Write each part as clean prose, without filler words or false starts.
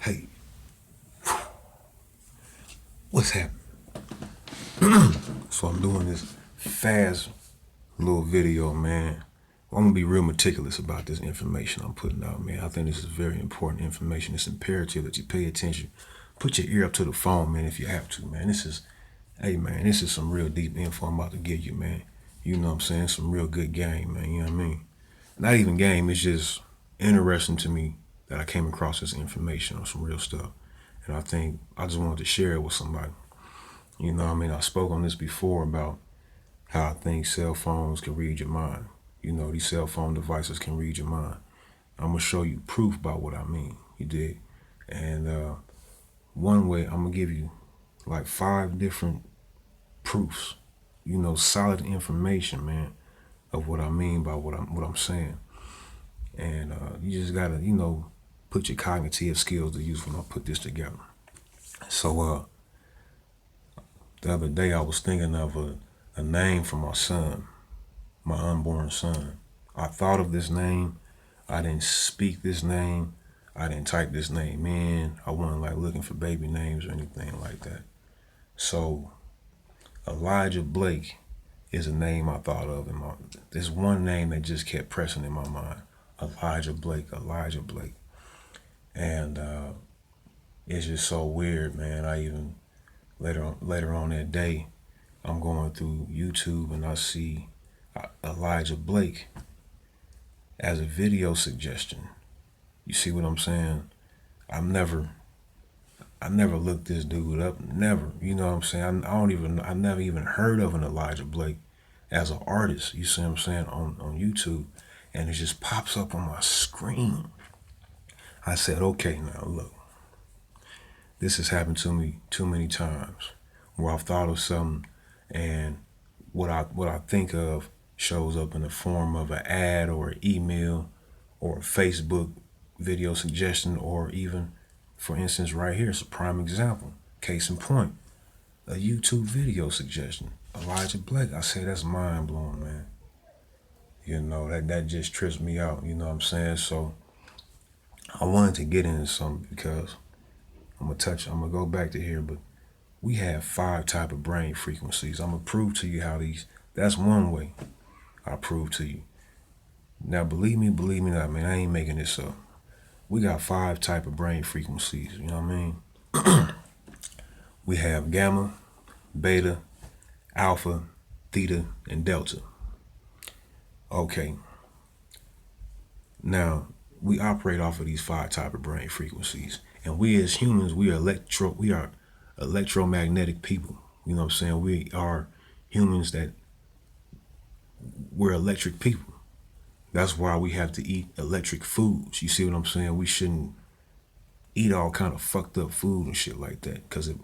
Hey, what's happening? So I'm doing this fast little video, man. I'm gonna be real meticulous about this information I'm putting out, man. I think this is very important information. It's imperative that you pay attention. Put your ear up to the phone, man, if you have to, man. Hey, man, this is some real deep info I'm about to give you, man. You know what I'm saying? Some real good game, man. You know what I mean? Not even game, it's just interesting to me that I came across this information on some real stuff. And I think I just wanted to share it with somebody. You know what I mean? I spoke on this before about how I think cell phones can read your mind. You know, these cell phone devices can read your mind. I'm going to show you proof about what I mean. You dig? And one way, I'm going to give you like 5 different proofs, you know, solid information, man, of what I mean by what I'm saying. And you just got to, you know, put your cognitive skills to use when I put this together. So the other day I was thinking of a name for my son, my unborn son. I thought of this name. I didn't speak this name. I didn't type this name in. I wasn't like looking for baby names or anything like that. So Elijah Blake is a name I thought of. There's one name that just kept pressing in my mind. Elijah Blake. And it's just so weird, man. I even later on that day, I'm going through YouTube and I see Elijah Blake as a video suggestion. You see what I'm saying? I never looked this dude up. Never. You know what I'm saying? I never even heard of an Elijah Blake as an artist. You see what I'm saying? On YouTube. And it just pops up on my screen. I said, okay, now look. This has happened to me too many times where I've thought of something and what I think of shows up in the form of an ad or an email or a Facebook video suggestion, or even, for instance, right here, it's a prime example. Case in point, a YouTube video suggestion. Elijah Blake. I say that's mind blowing, man. You know, that just trips me out. You know what I'm saying? So I wanted to get into something because I'm gonna go back to here, but we have 5 type of brain frequencies. I'm gonna prove to you how that's one way I prove to you. Now, believe me not, man, I ain't making this up. We got 5 type of brain frequencies, you know what I mean? We have gamma, beta, alpha, theta, and delta. Okay. Now, we operate off of these 5 type of brain frequencies. And we as humans, we are electromagnetic people. You know what I'm saying? We are humans we're electric people. That's why we have to eat electric foods. You see what I'm saying? We shouldn't eat all kind of fucked up food and shit like that. Because I'm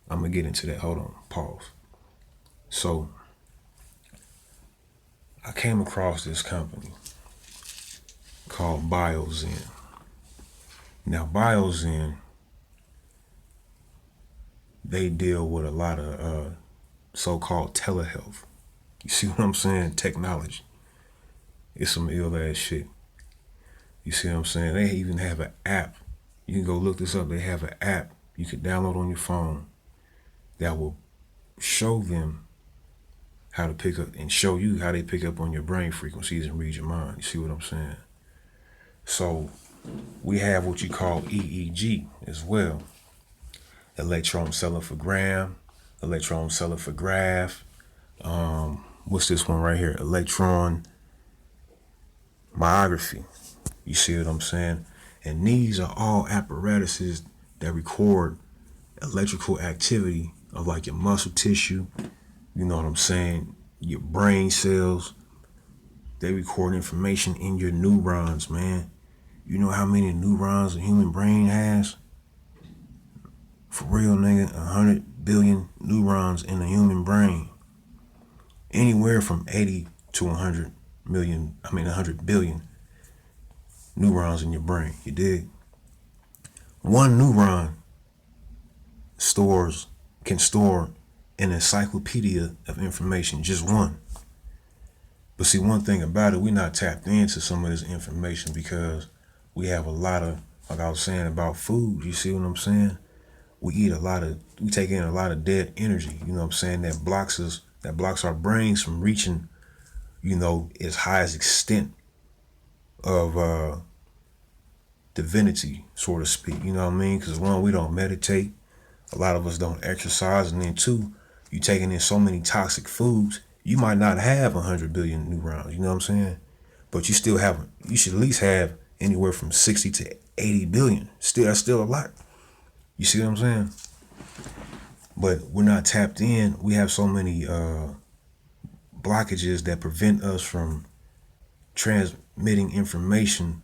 going to get into that. Hold on. Pause. So, I came across this company called BioZen. Now, BioZen, they deal with a lot of so-called telehealth. You see what I'm saying? Technology. It's some ill ass shit. You see what I'm saying? They even have an app. You can go look this up. They have an app you can download on your phone that will show them how to pick up and show you how they pick up on your brain frequencies and read your mind. You see what I'm saying? So we have what you call EEG as well. Electroencephalogram, electroencephalograph. What's this one right here? Electron myography. You see what I'm saying? And these are all apparatuses that record electrical activity of like your muscle tissue. You know what I'm saying? Your brain cells. They record information in your neurons, man. You know how many neurons a human brain has? For real, nigga, 100 billion neurons in a human brain. Anywhere from 80 to 100 billion neurons in your brain. You dig? One neuron can store an encyclopedia of information, just one. But see, one thing about it, we're not tapped into some of this information because we have a lot of Like I was saying about food, you see what I'm saying? We take in a lot of dead energy, you know what I'm saying, that blocks our brains from reaching, its highest extent of divinity, so to speak, you know what I mean? Because one, we don't meditate, a lot of us don't exercise, and then two, you taking in so many toxic foods, you might not have 100 billion neurons, you know what I'm saying? But you should at least have anywhere from 60 to 80 billion. That's still a lot. You see what I'm saying? But we're not tapped in. We have so many blockages that prevent us from transmitting information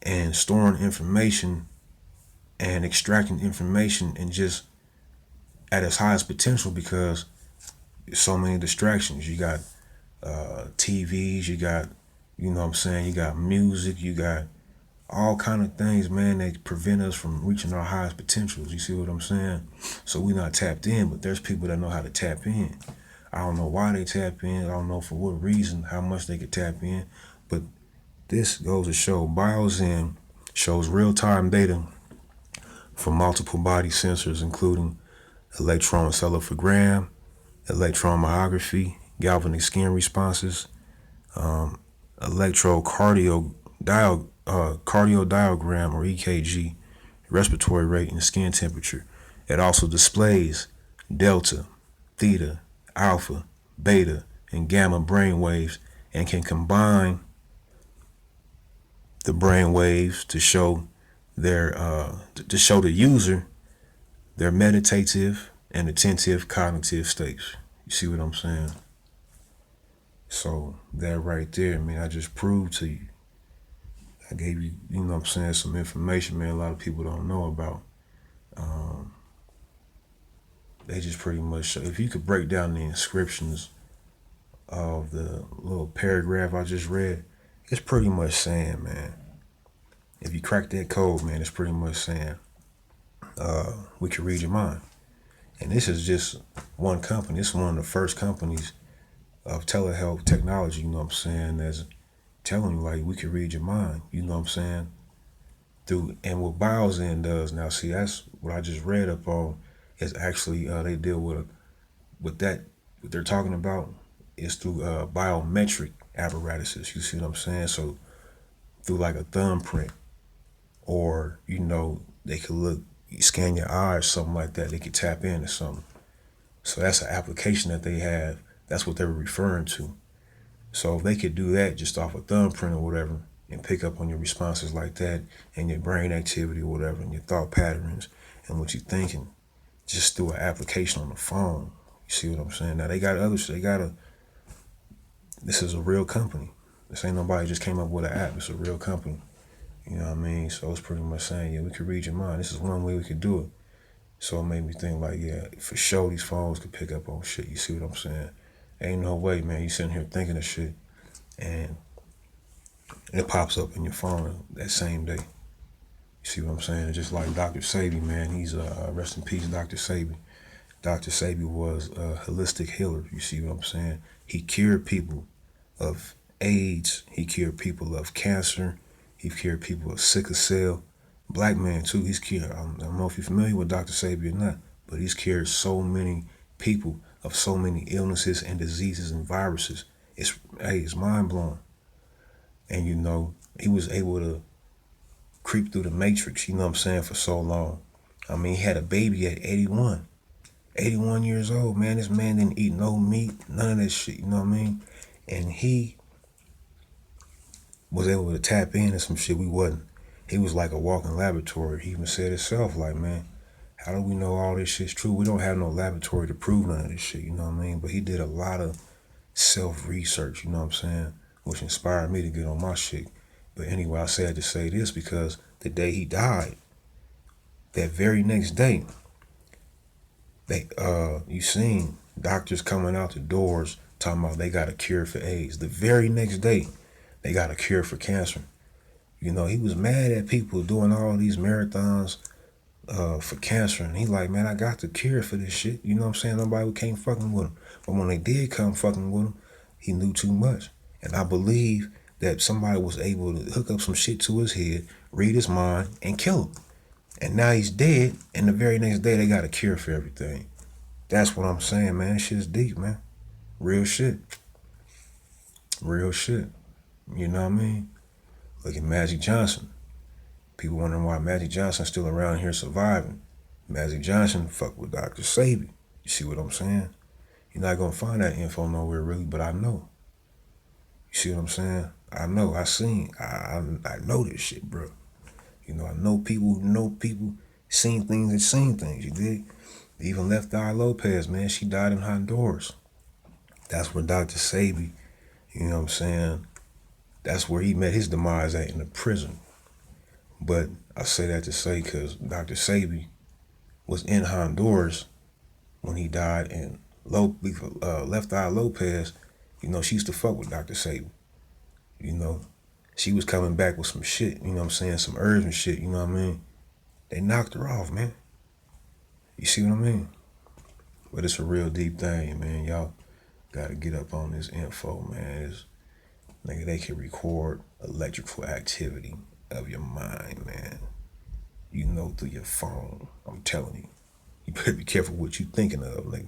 and storing information and extracting information and just at its highest potential because there's so many distractions. You got TVs, you got, you know what I'm saying, you got music, you got all kind of things, man, that prevent us from reaching our highest potentials. You see what I'm saying? So we're not tapped in, but there's people that know how to tap in. I don't know why they tap in. I don't know for what reason, how much they could tap in. But this goes to show BioZen shows real-time data from multiple body sensors, including electroencephalogram, electron myography, galvanic skin responses, electrocardiogram or EKG, respiratory rate, and skin temperature. It also displays delta, theta, alpha, beta, and gamma brain waves and can combine the brain waves to show the user their meditative and attentive cognitive states. You see what I'm saying? So that right there, man, I just proved to you. I gave you, you know what I'm saying, some information, man, a lot of people don't know about. They just pretty much show. If you could break down the inscriptions of the little paragraph I just read, it's pretty much saying, man, if you crack that code, man, it's pretty much saying, we can read your mind. And this is just one company. This is one of the first companies of telehealth technology, you know what I'm saying, that's telling you, like, we can read your mind, you know what I'm saying? And what BioZen does now, see, that's what I just read up on, is actually they deal with that, what they're talking about is through biometric apparatuses, you see what I'm saying? So through like a thumbprint, or, they could you scan your eyes, something like that, they could tap into something. So that's an application that they have. That's what they were referring to. So if they could do that just off a thumbprint or whatever and pick up on your responses like that and your brain activity or whatever and your thought patterns and what you're thinking just through an application on the phone. You see what I'm saying? Now they got others. This is a real company. This ain't nobody just came up with an app. It's a real company. You know what I mean? So it's pretty much saying, yeah, we could read your mind. This is one way we could do it. So it made me think like, yeah, for sure these phones could pick up on shit. You see what I'm saying? Ain't no way, man. You sitting here thinking of shit and it pops up in your phone that same day. You see what I'm saying? Just like Dr. Sebi, man. He's rest in peace, Dr. Sebi. Dr. Sebi was a holistic healer. You see what I'm saying? He cured people of AIDS. He cured people of cancer. He cured people of sickle cell. Black man too. He's cured. I don't know if you're familiar with Dr. Sebi or not, but he's cured so many people of so many illnesses and diseases and viruses. It's mind blowing. And he was able to creep through the matrix, you know what I'm saying, for so long. I mean, he had a baby at 81. 81 years old, man. This man didn't eat no meat, none of that shit, you know what I mean? And he was able to tap into some shit we wasn't. He was like a walking laboratory. He even said himself, like, man, how do we know all this shit's true? We don't have no laboratory to prove none of this shit, you know what I mean? But he did a lot of self-research, you know what I'm saying? Which inspired me to get on my shit. But anyway, I said to say this because the day he died, that very next day, you seen doctors coming out the doors talking about they got a cure for AIDS. The very next day, they got a cure for cancer. He was mad at people doing all these marathons for cancer. And he like, man, I got the cure for this shit. You know what I'm saying? Nobody came fucking with him. But when they did come fucking with him, he knew too much. And I believe that somebody was able to hook up some shit to his head, read his mind, and kill him. And now he's dead, and the very next day they got a cure for everything. That's what I'm saying, man. Shit's deep, man. Real shit. Real shit. You know what I mean? Look at Magic Johnson. People wondering why Magic Johnson's still around here surviving. Magic Johnson fucked with Dr. Sabi. You see what I'm saying? You're not gonna find that info nowhere really, but I know. You see what I'm saying? I know. I know this shit, bro. You know, I know people who know people, seen things and seen things. You dig? Even Left Eye Lopez, man, she died in Honduras. That's where Dr. Sabi, you know what I'm saying? That's where he met his demise at, in the prison. But I say that to say because Dr. Sabi was in Honduras when he died, and Left Eye Lopez, you know, she used to fuck with Dr. Sabi. You know, she was coming back with some shit, you know what I'm saying, some herbs and shit, you know what I mean? They knocked her off, man. You see what I mean? But it's a real deep thing, man. Y'all gotta get up on this info, man. Nigga, they can record electrical activity of your mind, man. You know, through your phone. I'm telling you. You better be careful what you thinking of, nigga.